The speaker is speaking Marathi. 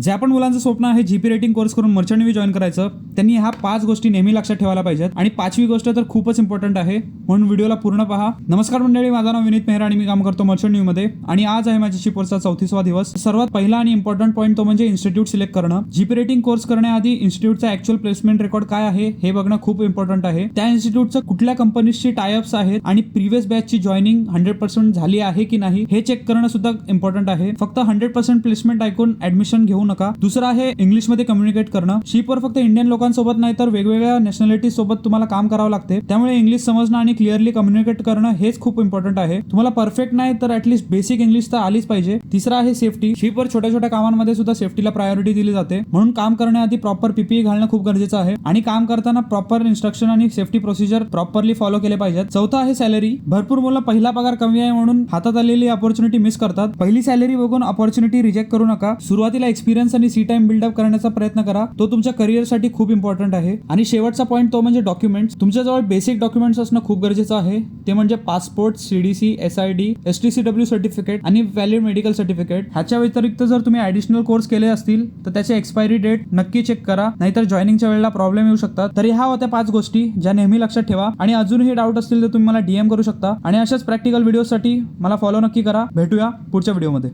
ज्या पण मुलांचं स्वप्न आहे जीपी रेटिंग कोर्स करून मर्चंट नेव्ही जॉईन करायचं, त्यांनी ह्या 5 गोष्टी नेहमी लक्षात ठेवायला पाहिजेत. आणि 5वी गोष्ट तर खूपच इम्पॉर्टंट आहे, म्हणून व्हिडिओला पूर्ण पहा. नमस्कार मंडळी, माझं नाव विनीत मेहरा आणि मी काम करतो मर्चंट नेव्ही मध्ये. आणि आज आहे माझी शिपोरचा 34वा दिवस. सर्वात पहिला आणि इम्पॉर्टंट पॉईंट तो म्हणजे इन्स्टिट्यूट सिलेक्ट करणं. जीपी रेटिंग कोर्स करण्याआधी इन्स्टिट्यूटचा ऍक्च्युअल प्लेसमेंट रेकॉर्ड काय आहे हे बघणं खूप इम्पॉर्टंट आहे. त्या इन्स्टिट्यूटचं कुठल्या कंपनीजची टायअप्स आहेत आणि प्रिव्हियस बॅचची जॉईनिंग 100% झाली आहे की नाही हे चेक करणं सुद्धा इम्पॉर्टंट आहे. फक्त 100% प्लेसमेंट ऐकून ऍडमिशन घेऊ नका. दुसरं आहे इंग्लिश मध्ये कम्युनिकेट करणं. शिपवर फक्त इंडियन लोकांसोबत नाही तर वेगवेगळ्या नॅशनॅलिटी सोबत तुम्हाला काम करावं लागते, त्यामुळे इंग्लिश समजणं आणि क्लिअरली कम्युनिकेट करणं हेच खूप इम्पॉर्टंट आहे. तुम्हाला परफेक्ट नाही तर ऍटलीस्ट बेसिक इंग्लिश तर आलीच पाहिजे. तिसरं आहे सेफ्टी. शिपवर छोट्या छोट्या कामांमध्ये सुद्धा सेफ्टीला प्रायोरिटी दिली जाते, म्हणून काम करण्याआधी प्रॉपर पीपीई घालणं खूप गरजेचं आहे आणि काम करताना प्रॉपर इन्स्ट्रक्शन आणि सेफ्टी प्रोसिजर प्रॉपरली फॉलो केले पाहिजेत. चौथा आहे सॅलरी. भरपूर मुलं पहिला पगार कमी आहे म्हणून हातात आलेली अपॉर्च्युनिटी मिस करतात. पहिली सॅलरी बघून अपॉर्च्युनिटी रिजेक्ट करू नका. सुरुवातीला एक्सपिरियन्स आणि सी टाइम बिल्डअप करण्याचा प्रयत्न करा, तो तुमच्या करिअरसाठी खूप इम्पॉर्टंट आहे. आणि शेवटचा पॉईंट तो म्हणजे डॉक्युमेंट्स. तुमच्याजवळ बेसिक डॉक्युमेंट्स असणं खूप गरजेचं आहे. ते म्हणजे passport, CDC, SID, STCW certificate आणि व्हॅलिड मेडिकल सर्टिफिकेट. ह्याच्या व्यतिरिक्त जर तुम्ही ऍडिशनल कोर्स केले असतील तर त्याचे एक्सपायरी डेट नक्की चेक करा, नाहीतर जॉईनिंगच्या वेळेला प्रॉब्लेम येऊ शकतात. तर ह्या होत्या 5 गोष्टी ज्या नेहमी लक्षात ठेवा. आणि अजूनही डाऊट असतील तर तुम्ही मला DM करू शकता. आणि अशाच प्रॅक्टिकल व्हिडिओसाठी मला फॉलो नक्की करा. भेटूया पुढच्या व्हिडिओमध्ये.